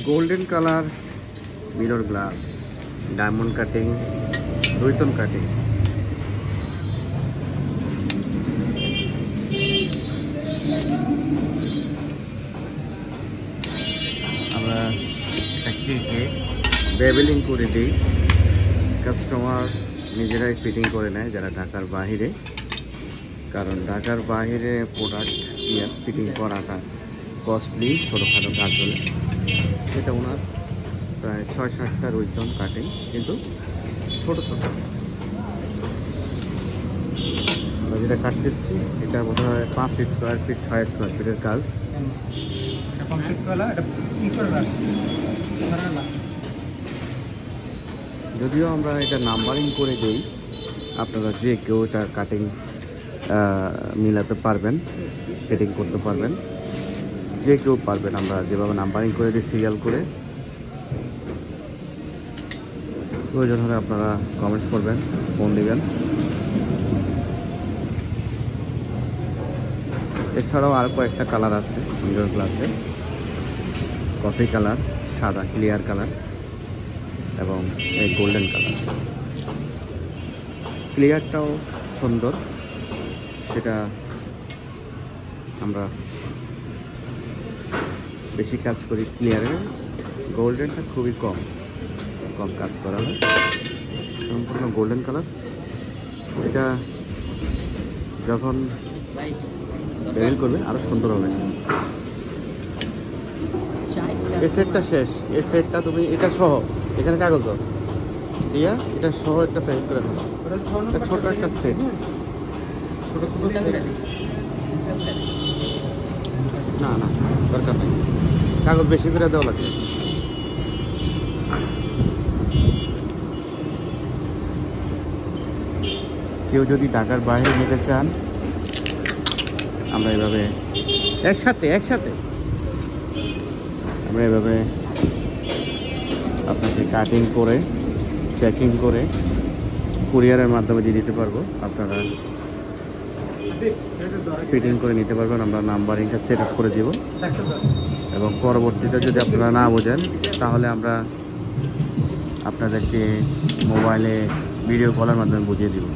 Golden colour mirror glass, diamond cutting, রুইতন cutting. আমরা ফ্যাক্টরিতে বেবেলিং করে দিই, কাস্টমার নিজেরাই ফিটিং করে নেয় যারা ঢাকার বাহিরে, কারণ ঢাকার বাহিরে প্রোডাক্ট ফিটিং করাটা কস্টলি, ছোটোখাটো কাজ হলে। এটা ওনার প্রায় ৬-৭টা রুইতন কাটিং, কিন্তু ছোট ছোট। আমরা যেটা কাটতেছি এটা বোধ হয় 5 স্কোয়ার ফিট 6 স্কোয়ার ফিটের কাজ। যদিও আমরা এটা নাম্বারিং করে দিই, আপনারা যে কেউ এটা কাটিং মিলাতে পারবেন, ফিটিং করতে পারবেন, যে কেউ পারবেন। আমরা যেভাবে নাম্বারিং করে দিই সিরিয়াল করে, প্রয়োজন হলে আপনারা কমেন্টস করবেন, ফোন দিবেন। এছাড়াও আর কয়েকটা কালার আছে মিরর গ্লাসে, কফি কালার, সাদা ক্লিয়ার কালার এবং এই গোল্ডেন কালার। ক্লিয়ারটাও সুন্দর, সেটা আমরা বেশি কাজ করি ক্লিয়ারে, গোল্ডেনটা খুবই কম কাজ করা হয়। সম্পূর্ণ গোল্ডেন কালার। এটা যখন বের করবে আরো সুন্দর হবে। এই সেটটা শেষ, এই সেটটা তুমি এটা সহ, এখানে কাগজ দাও দিয়া এটা সহ একটা প্যাকেট করে দাও। এটা ছোট একটা সেট, ছোট ছোট সেট। না না দরকার নেই, কাগজ বেশি করে দেওয়া লাগে। কেউ যদি ঢাকার বাইরে নিতে চান, আমরা এভাবে একসাথে আমরা এভাবে আপনাকে কাটিং করে প্যাকিং করে কুরিয়ারের মাধ্যমে দিয়ে দিতে পারবো। আপনারা ফিটিং করে নিতে পারবেন, আমরা নাম্বারিংটা সেট আপ করে দেব এবং পরবর্তীতে যদি আপনারা না বোঝেন তাহলে আমরা আপনাদেরকে মোবাইলে ভিডিও কলের মাধ্যমে বুঝিয়ে দিব।